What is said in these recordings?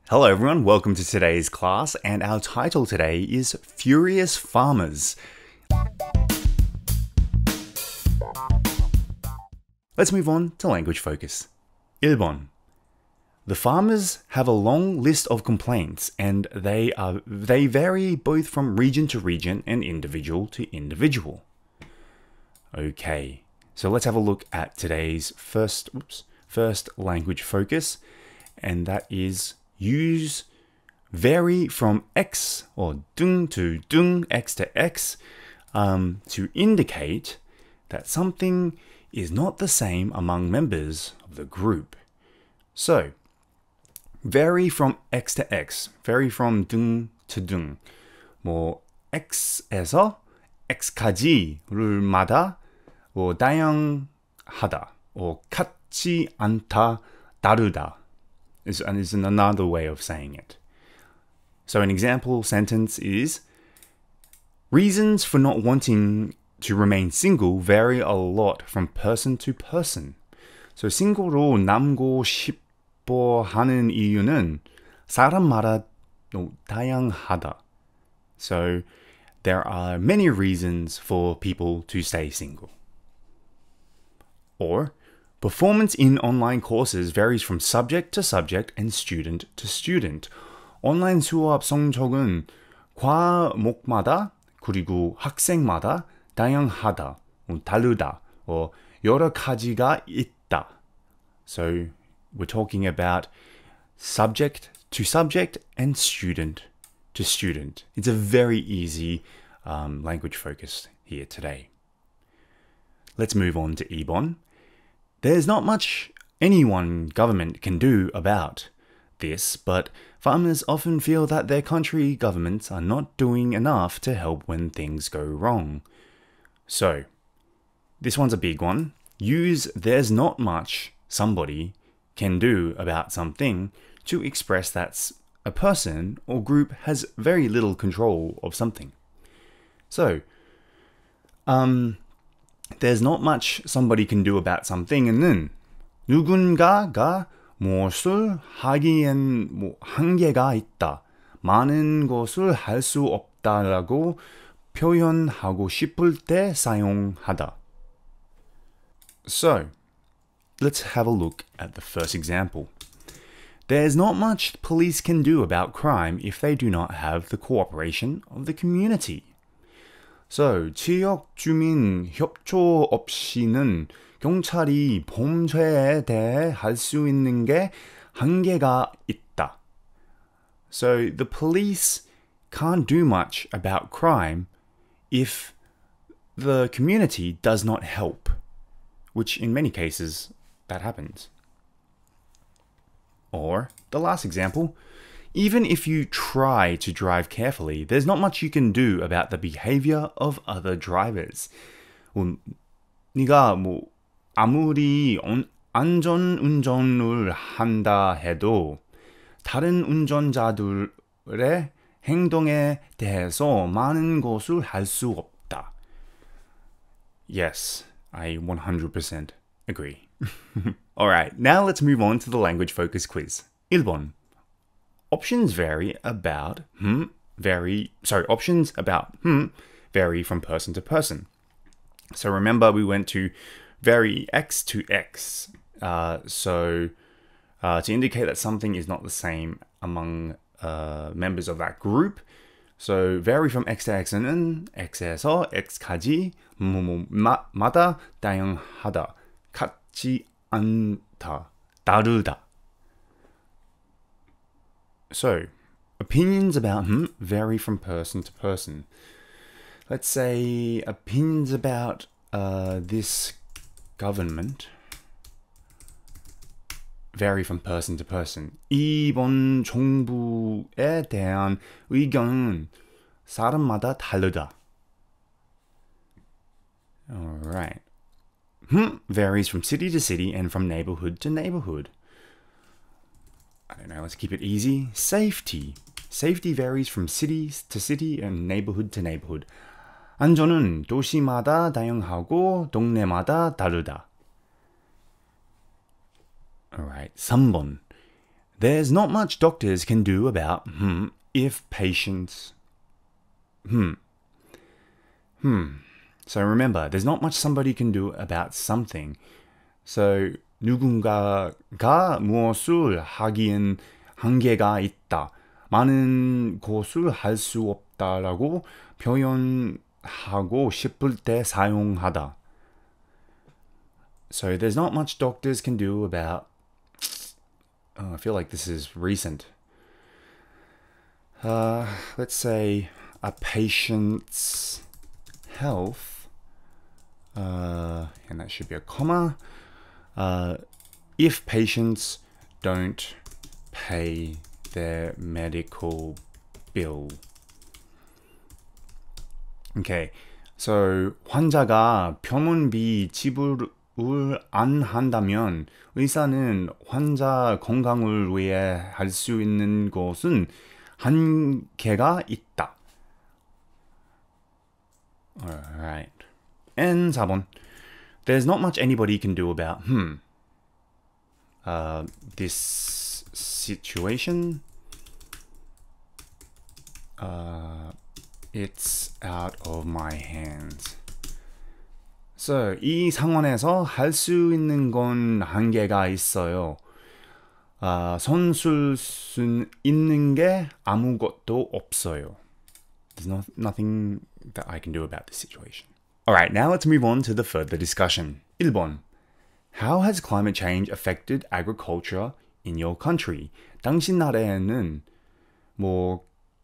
Hello everyone, welcome to today's class, and our title today is Furious Farmers. Let's move on to language focus. 1번. The farmers have a long list of complaints, and they vary both from region to region and individual to individual. Okay, so let's have a look at today's first language focus, and that is use vary from X or 등 to 등, X to X, to indicate that something is not the same among members of the group. So, vary from X to X, vary from 등 to 등. 뭐 X에서 X까지를마다 다양하다, 같지 않다, 다르다. is another way of saying it. So an example sentence is, reasons for not wanting to remain single vary a lot from person to person. So 싱글로 남고 싶어 하는 이유는 사람마다 다양하다. So there are many reasons for people to stay single. Or, performance in online courses varies from subject to subject and student to student. 온라인 수업 성적은 과목마다 그리고 학생마다 다양하다, 다르다, 여러 가지가 있다. So we're talking about subject to subject and student to student. It's a very easy language focus here today. Let's move on to 2번. There's not much any one government can do about this, but farmers often feel that their country governments are not doing enough to help when things go wrong. So, this one's a big one. Use there's not much somebody can do about something to express that a person or group has very little control of something. So, there's not much somebody can do about something은 누군가가 무엇을 하기엔 한계가 있다, 많은 것을 할 수 없다라고 표현하고 싶을 때 사용하다. So, let's have a look at the first example. There's not much police can do about crime if they do not have the cooperation of the community. So, 지역 주민 협조 없이는 경찰이 범죄에 대해 할 수 있는 게 한계가 있다. So, the police can't do much about crime if the community does not help, which in many cases that happens. Or, the last example, even if you try to drive carefully, there's not much you can do about the behavior of other drivers. 네가 아무리 안전운전을 한다 해도 다른 운전자들의 행동에 대해서 많은 것을 할 수 없다. Yes, I 100% agree. Alright, now let's move on to the language focus quiz. 1번. Options about vary from person to person. So remember we went to vary X to X. To indicate that something is not the same among members of that group. So vary from X to X는 X에서 X까지 마다 다양하다, 같지 않다, 다르다. So, opinions about vary from person to person. Let's say opinions about this government vary from person to person. 이번 정부에 대한 의견은 사람마다 다르다. Alright. Varies from city to city and from neighborhood to neighborhood. I don't know, let's keep it easy. Safety. Safety varies from city to city and neighborhood to neighborhood. 안전은 도시마다 다양하고 동네마다 다르다. Alright, 3번. There's not much doctors can do about if patients So remember, there's not much somebody can do about something. So 누군가가 무엇을 하기엔 한계가 있다. 많은 것을 할 수 없다라고 표현하고 싶을 때 사용하다. So there's not much doctors can do about... I feel like this is recent. Let's say a patient's health, and that should be a comma, if patients don't pay their medical bill. Okay, so 환자가 병원비 지불을 안 한다면 의사는 환자 건강을 위해 할 수 있는 것은 한계가 있다. Alright. And 4번. There's not much anybody can do about this situation. It's out of my hands. So, 이 상황에서 할 수 있는 건 한계가 있어요. 손쓸 수 있는 게 아무것도 없어요. There's nothing that I can do about this situation. Alright, now let's move on to the further discussion. 1번. How has climate change affected agriculture in your country? 당신 나라에는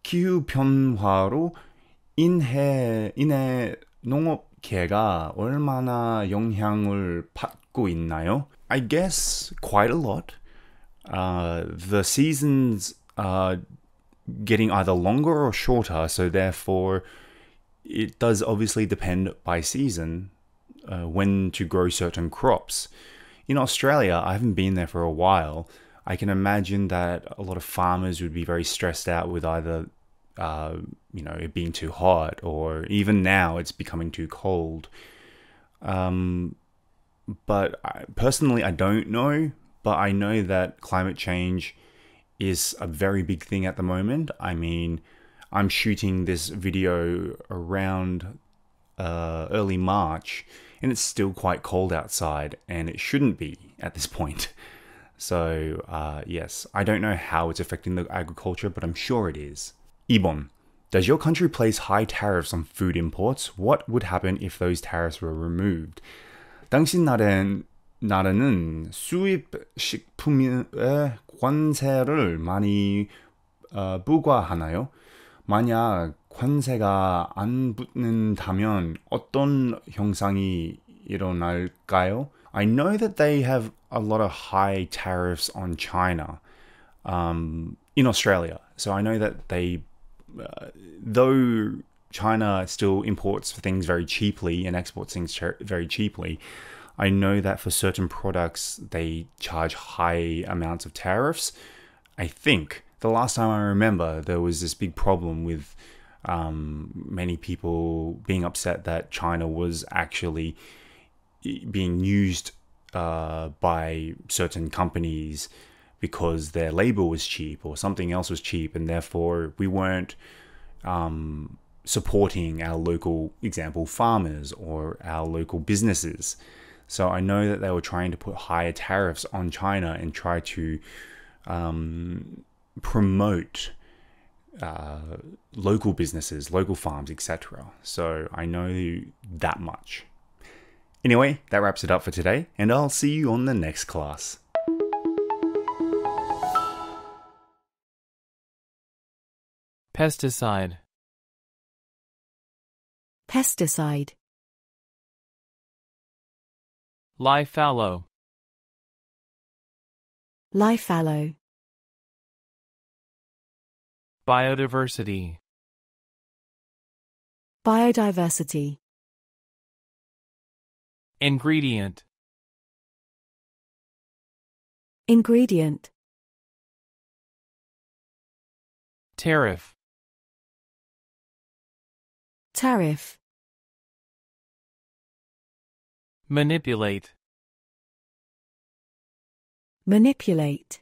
기후 변화로 인해 농업계가 얼마나 영향을 받고 있나요? I guess quite a lot. The seasons are getting either longer or shorter, so therefore it does obviously depend by season when to grow certain crops. In Australia, I haven't been there for a while. I can imagine that a lot of farmers would be very stressed out with either it being too hot, or even now it's becoming too cold. But personally, I don't know. But I know that climate change is a very big thing at the moment. I mean, I'm shooting this video around early March, and it's still quite cold outside, and it shouldn't be at this point. So, yes, I don't know how it's affecting the agriculture, but I'm sure it is. 2번. Does your country place high tariffs on food imports? What would happen if those tariffs were removed? 당신 나라는 수입 식품에 관세를 많이 부과하나요? 만약 관세가 안 붙는다면 어떤 현상이 일어날까요? I know that they have a lot of high tariffs on China in Australia. So I know that they, though China still imports things very cheaply and exports things very cheaply, I know that for certain products, they charge high amounts of tariffs. I think the last time I remember, there was this big problem with many people being upset that China was actually being used by certain companies because their labor was cheap or something else was cheap, and therefore we weren't supporting our local, example, farmers or our local businesses. So I know that they were trying to put higher tariffs on China and try to promote local businesses, local farms, etc. So I know that much. Anyway, that wraps it up for today, and I'll see you on the next class. Pesticide. Pesticide. Lie fallow. Lie fallow. Biodiversity. Biodiversity. Ingredient. Ingredient. Tariff. Tariff. Manipulate. Manipulate.